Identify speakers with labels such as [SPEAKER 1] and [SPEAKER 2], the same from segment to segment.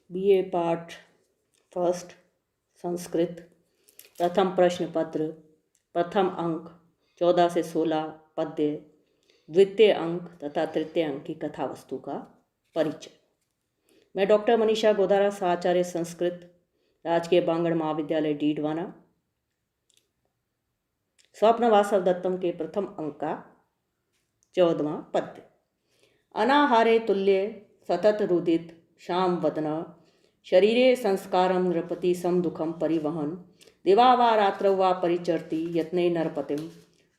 [SPEAKER 1] BA पाठ first Sanskrit प्रथम प्रश्न पत्र प्रथम अंक 14 से 16 पद्य द्वितीय अंक तथा तृतीय अंक की कथा वस्तु का परिचय। मैं डॉक्टर मनीषा गोदारा, आचार्य संस्कृत, राजकीय बांगड़ महाविद्यालय डीडवाना, स्वप्न वासव दत्तम के प्रथम अंक का 14वां पद्य। अनाहारे तुल्य सतत रुदित श्याम वदन शरीरे संस्कारं नृपति समदुखम परिवहन दिवा वा रात्रौ वा परिचरति यत्ने नरपतिम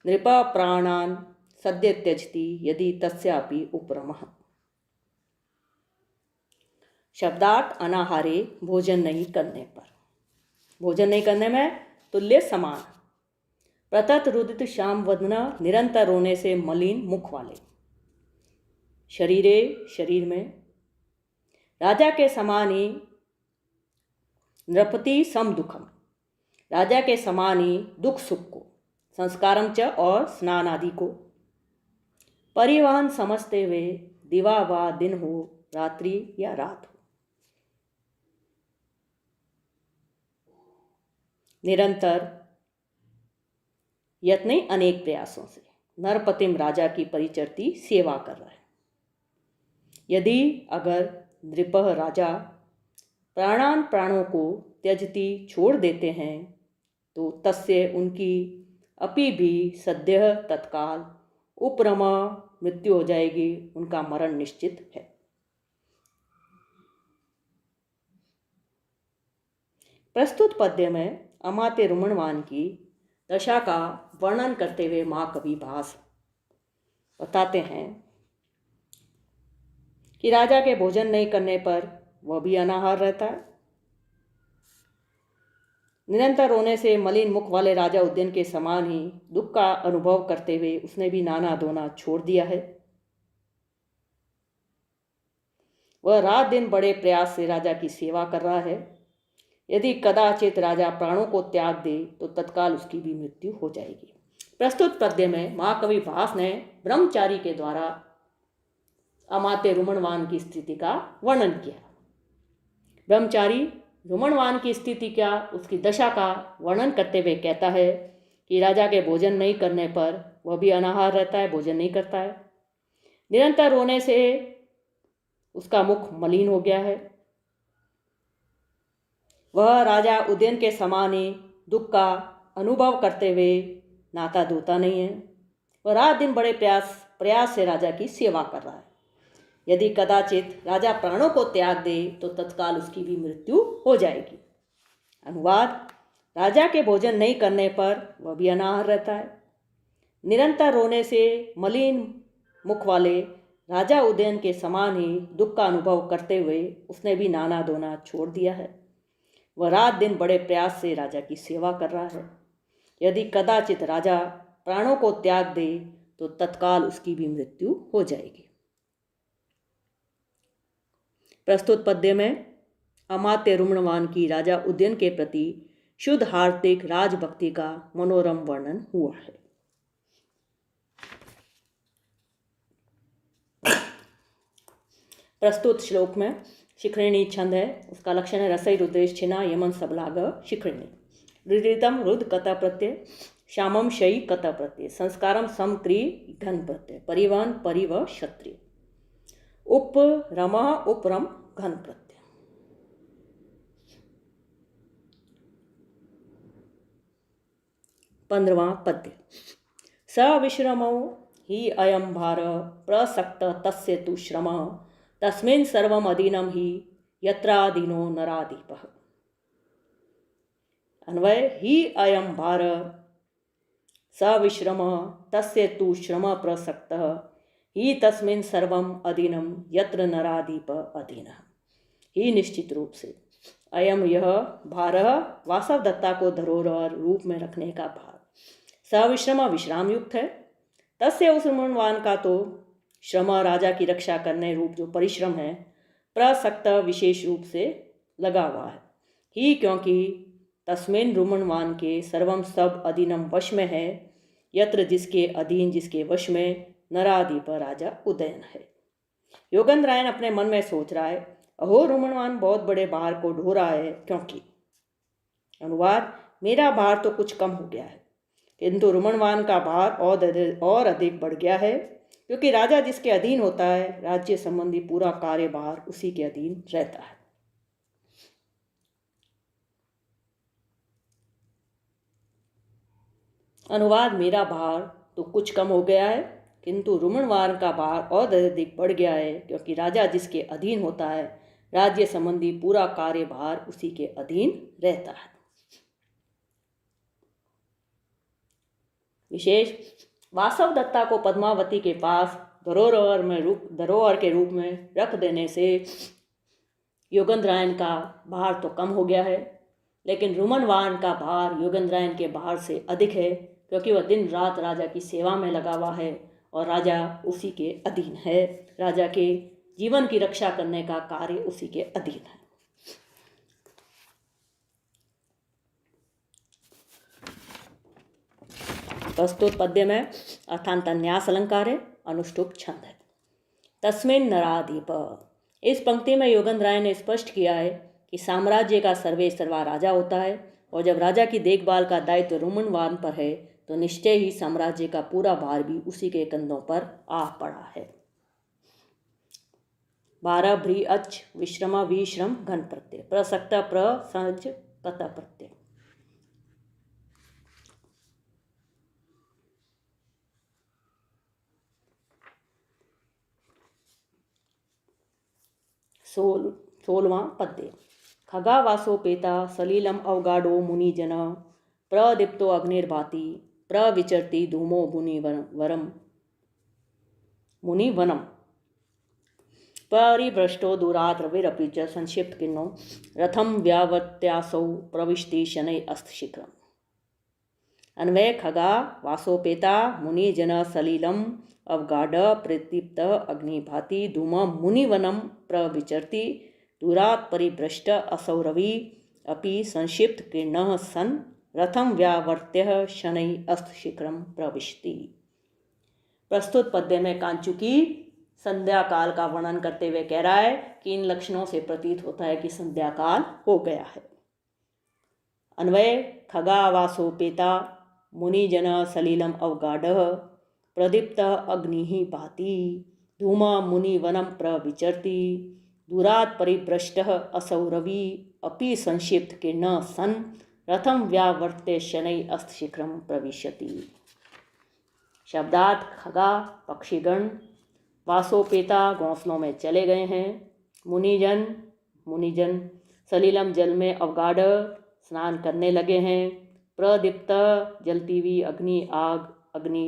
[SPEAKER 1] नृप प्राणान सद्य त्यजति यदि तस्यापि उपरमः। शब्दार्थ अनाहारे भोजन नहीं करने पर, भोजन नहीं करने में तुल्य समान। प्रतत रुदित श्याम वदन निरंतर रोने से मलिन मुख वाले, शरीरे शरीर में, राजा के समान ही नृपति सम दुखम, राजा के समान ही दुख सुख को, संस्कारम च और स्नान आदि को, परिवहन समझते हुए दिवा व दिन हो रात्रि या रात हो, निरंतर यत्न अनेक प्रयासों से नरपतिम राजा की परिचरती सेवा कर रहा है। यदि अगर नृपः राजा प्राणों को त्यजती छोड़ देते हैं तो तस्य उनकी अपि भी सद्यः तत्काल उपरमा मृत्यु हो जाएगी, उनका मरण निश्चित है। प्रस्तुत पद्य में अमात्य रुमणवान की दशा का वर्णन करते हुए महाकवि भास बताते हैं कि राजा के भोजन नहीं करने पर वह भी अनाहार रहता है। निरंतर रोने से मलिन मुख वाले राजा उद्यन के समान ही दुख का अनुभव करते हुए उसने भी नाना धोना छोड़ दिया है। वह रात दिन बड़े प्रयास से राजा की सेवा कर रहा है। यदि कदाचित राजा प्राणों को त्याग दे तो तत्काल उसकी भी मृत्यु हो जाएगी। प्रस्तुत पद्य में महाकवि भास ने ब्रह्मचारी के द्वारा अमात्य रुमणवान की स्थिति का वर्णन किया। ब्रह्मचारी रुमणवान की स्थिति क्या, उसकी दशा का वर्णन करते हुए कहता है कि राजा के भोजन नहीं करने पर वह भी अनाहार रहता है, भोजन नहीं करता है। निरंतर रोने से उसका मुख मलिन हो गया है। वह राजा उदयन के समान ही दुख का अनुभव करते हुए नाता धोता नहीं है। वह रात दिन बड़े प्रयास से राजा की सेवा कर रहा है। यदि कदाचित राजा प्राणों को त्याग दे तो तत्काल उसकी भी मृत्यु हो जाएगी। अनुवाद: राजा के भोजन नहीं करने पर वह भी अनाहार रहता है। निरंतर रोने से मलिन मुख वाले राजा उदयन के समान ही दुख का अनुभव करते हुए उसने भी नाना धोना छोड़ दिया है। वह रात दिन बड़े प्रयास से राजा की सेवा कर रहा है। यदि कदाचित राजा प्राणों को त्याग दे तो तत्काल उसकी भी मृत्यु हो जाएगी। प्रस्तुत पद्य में अमात्य रुमणवान की राजा उदयन के प्रति शुद्ध हार्दिक राजभक्ति का मनोरम वर्णन हुआ है। प्रस्तुत श्लोक में शिखरिणी छंद है। उसका लक्षण है रसई रुद्रेश छिना यमन सबलाग शिखरिणी। रुदितम रुद कता प्रत्यय, श्यामम शयी कता प्रत्यय, संस्कारम सम क्री घन प्रत्यय, परिवहन परिव क्षत्रिय, उप रमा उपरम घन प्रत्यय। पंद्रवां पद्य। स विश्रमो हि अयम भार प्रसक्त तस्य तु श्रम तस्मिन् सर्वम अधीनम ही यत्राधीनो नराधिपः। अन्वय: ही अयम भार स विश्रम तस्य तु श्रम प्रसक्तः ही तस्मिन् सर्वम अधीनम यत्र नराधिप अधीनः। ही निश्चित रूप से, अयम यह, भार वासव दत्ता को धरोहर रूप में रखने का भार, सविश्रम विश्राम युक्त है, तस्य उस रुमणवान का तो श्रम राजा की रक्षा करने रूप जो परिश्रम है प्रसक्त विशेष रूप से लगा हुआ है। ही क्योंकि तस्मिन रुमणवान के सर्वम सब अधीनम वश में है, यत्र जिसके अधीन जिसके वश में नराधिप राजा उदयन है। योगेंद्रायन अपने मन में सोच रहा है, अहो रुमणवान बहुत बड़े भार को ढो रहा है क्योंकि। अनुवाद, मेरा भार तो कुछ कम हो गया है, किंतु रुमणवान का भार और अधिक बढ़ गया है, क्योंकि राजा जिसके अधीन होता है, राज्य संबंधी पूरा कार्यभार उसी के अधीन रहता है। अनुवाद, मेरा भार तो कुछ कम हो गया है, किंतु रुमणवान का भार और अधिक बढ़ गया है, क्योंकि राजा जिसके अधीन होता है, राज्य संबंधी पूरा कार्यभार उसी के अधीन रहता है। विशेष, वासव दत्ता को पद्मावती के पास धरोहर के रूप में रख देने से योगेंद्रायण का भार तो कम हो गया है, लेकिन रुमनवान का भार योगेंद्रायण के भार से अधिक है, क्योंकि वह दिन रात राजा की सेवा में लगा हुआ है और राजा उसी के अधीन है। राजा के जीवन की रक्षा करने का कार्य उसी के अधीन है। प्रस्तुत पद्य में अर्थांत न्यास अलंकार है, अनुष्टुप छंद है। तस्मिन् नराधिप, इस पंक्ति में योगेंद्रायण ने स्पष्ट किया है कि साम्राज्य का सर्वे सर्वा राजा होता है, और जब राजा की देखभाल का दायित्व रुमनवान पर है तो निश्चय ही साम्राज्य का पूरा भार भी उसी के कंधों पर आ पड़ा है। 12 भ्री अच विश्रम विश्रम घन प्रत्यय प्रसक्त प्रसंज कत प्रत्यय। सोलवां पद्य। खगा वासोपेता सलीलम अवगाढ़ो मुनिजन प्रदीप्तो अग्निर्भाति प्रविचरति धूमो मुनिवनम परिभ्रष्टो दूरात् रविरपि च संक्षिप्त किन्नो रथम व्यावर्त्यासौ प्रविशति शनै अस्तशीघ्रम्। अन्वय, खगा वासोपेता मुनिजन सलीलम अवगाढ़ प्रदीप्त अग्निभाति धूम मुनिवनम प्रविचरति दूरात् परिभ्रष्ट असौ रवि अपि संक्षिप्त किरणः सन रथम व्यावर्त्य शनै अस्तशीघ्रम प्रविशति। प्रस्तुत पद्य में कांचू की संध्या काल का वर्णन करते हुए कह रहा है कि इन लक्षणों से प्रतीत होता है कि संध्या काल हो गया है। अन्वय, खगा वासोपेता मुनिजन सलीलम अवगाढ़ प्रदीप्त अग्नि भाति धूम मुनिवनम प्रविचरति दूरात् परिभ्रष्ट असौ रवि अपि संक्षिप्त किरण सन रथम व्यावर्त्य शनै अस्तशीघ्रम प्रविशति। शब्दार्थ, खगा पक्षीगण, वासोपेता घोंसलों में चले गए हैं, मुनिजन सलीलम जल में अवगाढ़ स्नान करने लगे हैं, प्रदीप्त जलती हुई अग्नि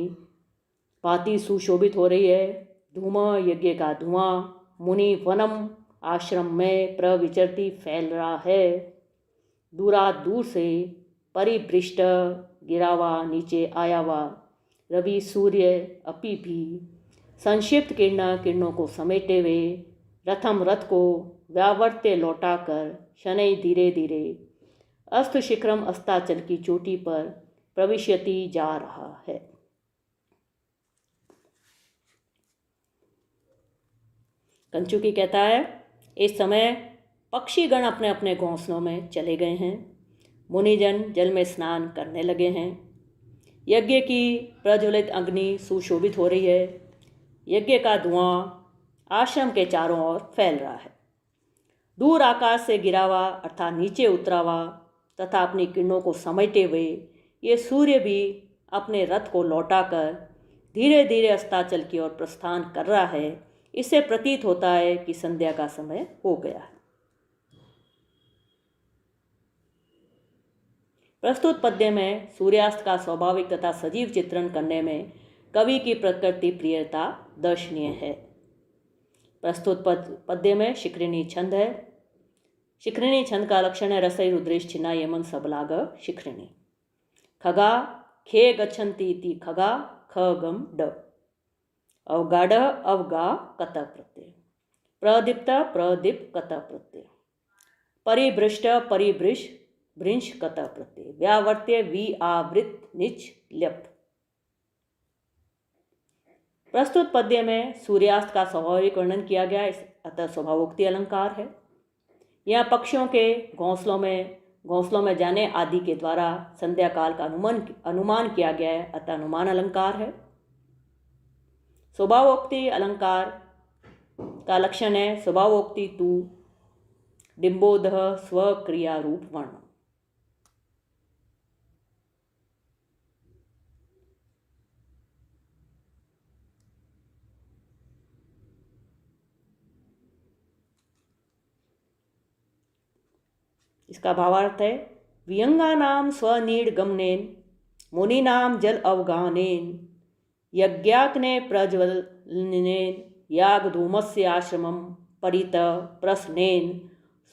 [SPEAKER 1] भांति सुशोभित हो रही है, धूम यज्ञ का धुआं, मुनि वनम आश्रम में प्रविचरती फैल रहा है, दूर से परिभ्रष्ट गिरा हुआ नीचे आया हुआ रवि सूर्य अपि भी संक्षिप्त किरणों को समेटे हुए रथ को व्यावर्त्य लौटाकर शनै धीरे धीरे अस्त शिखरम अस्ताचल की चोटी पर प्रविश्यति जा रहा है। कंचुकी कहता है, इस समय पक्षीगण अपने अपने घोंसलों में चले गए हैं, मुनिजन जल में स्नान करने लगे हैं, यज्ञ की प्रज्वलित अग्नि सुशोभित हो रही है, यज्ञ का धुआं आश्रम के चारों ओर फैल रहा है, दूर आकाश से गिरा हुआ अर्थात नीचे उतरा हुआ तथा अपनी किरणों को समेटे हुए ये सूर्य भी अपने रथ को लौटाकर धीरे धीरे अस्ताचल की ओर प्रस्थान कर रहा है। इससे प्रतीत होता है कि संध्या का समय हो गया है। प्रस्तुत पद्य में सूर्यास्त का स्वाभाविक तथा सजीव चित्रण करने में कवि की प्रकृति प्रियता दर्शनीय है। प्रस्तुत पद्य में शिखरिणी छंद है। शिखरिणी छंद का लक्षण है रसई रुद्रेश छिन्ना यमन सबलाग शिखरिणी। खगा खे गच्छन्ति इति खगा खगम ड अवगाढ़ अवगा कत प्रत्यय प्रदीप्त प्रदीप कत प्रत्यय परिभ्रष्ट परिभृश भृंश कत प्रत्यय व्यावर्त्य वि आवृत निच ल्यप। प्रस्तुत पद्य में सूर्यास्त का स्वाभाविक वर्णन किया गया है, अतः स्वभावोक्ति अलंकार है। यहाँ पक्षियों के घोंसलों में जाने आदि के द्वारा संध्या काल का अनुमान किया गया है, अतः अनुमान अलंकार है। स्वभावोक्ति अलंकार का लक्षण है स्वभावोक्ति तु डिम्बोदः स्वक्रिया रूप वर्ण। इसका भावार्थ है विहंगानाम स्वनिर्गमनेन मुनीनाम जल अवगानेन यज्ञाग्ने प्रज्वलनेन यागधूमस्य आश्रमं परित प्रश्नेन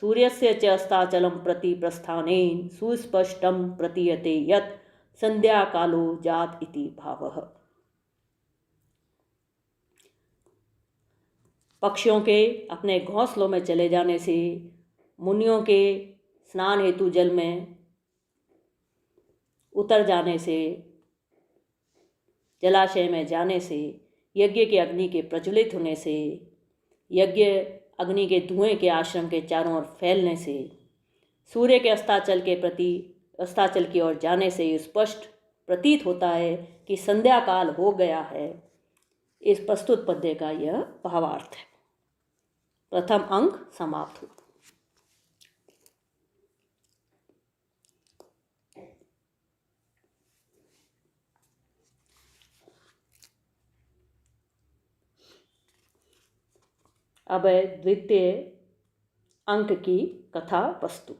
[SPEAKER 1] सूर्यस्य च अस्ताचलं प्रति प्रस्थानेन सुस्पष्टं प्रतीयते यत् संध्याकालो जात इति भावः। पक्षियों के अपने घोंसलों में चले जाने से, मुनियों के स्नान हेतु जल में उतर जाने से, जलाशय में जाने से, यज्ञ के अग्नि के प्रज्वलित होने से, यज्ञ अग्नि के धुएं के आश्रम के चारों ओर फैलने से, सूर्य के अस्ताचल की ओर जाने से स्पष्ट प्रतीत होता है कि संध्या काल हो गया है। इस प्रस्तुत पद्य का यह भावार्थ है। प्रथम अंक समाप्त हुआ। अब है द्वितीय अंक की कथा वस्तु।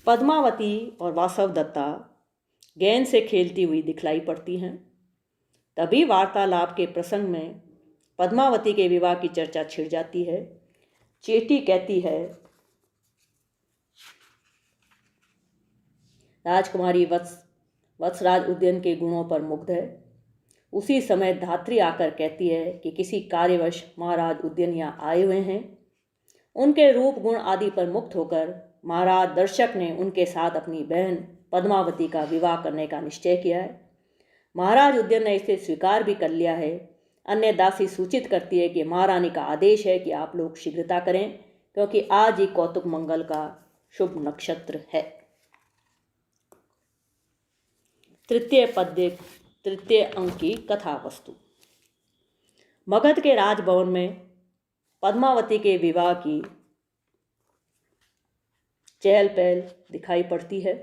[SPEAKER 1] पद्मावती और वासव दत्ता गेंद से खेलती हुई दिखलाई पड़ती हैं। तभी वार्तालाप के प्रसंग में पद्मावती के विवाह की चर्चा छिड़ जाती है। चेटी कहती है, राजकुमारी वत्सराज उद्यन के गुणों पर मुग्ध है। उसी समय धात्री आकर कहती है कि किसी कार्यवश महाराज उद्यन यहाँ आए हुए हैं। उनके रूप गुण आदि पर मुक्त होकर महाराज दर्शक ने उनके साथ अपनी बहन पद्मावती का विवाह करने का निश्चय किया है। महाराज उद्यन ने इसे स्वीकार भी कर लिया है। अन्य दासी सूचित करती है कि महारानी का आदेश है कि आप लोग शीघ्रता करें, क्योंकि आज ही कौतुक मंगल का शुभ नक्षत्र है। तृतीय अंक की कथा वस्तु। मगध के राजभवन में पद्मावती के विवाह की चहल पहल दिखाई पड़ती है।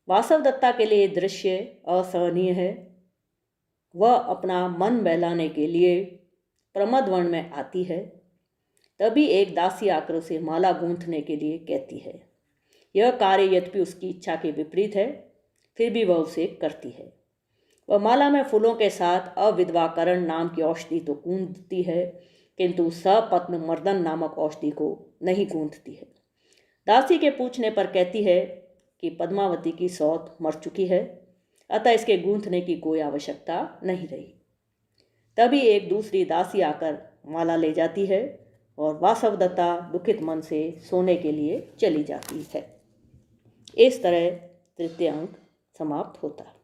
[SPEAKER 1] वासव दत्ता के लिए दृश्य असहनीय है। वह अपना मन बहलाने के लिए प्रमद वन में आती है। तभी एक दासी आकर उसे माला गूंथने के लिए कहती है। यह कार्य यद्यपि उसकी इच्छा के विपरीत है, फिर भी वह उसे करती है। वह माला में फूलों के साथ अविद्वाकरण नाम की औषधि तो गूंथती है, किंतु सपत्न मर्दन नामक औषधि को नहीं गूंथती है। दासी के पूछने पर कहती है कि पद्मावती की सौत मर चुकी है, अतः इसके गूंथने की कोई आवश्यकता नहीं रही। तभी एक दूसरी दासी आकर माला ले जाती है और वासव दत्ता दुखित मन से सोने के लिए चली जाती है। इस तरह तृतीय अंक समाप्त होता है।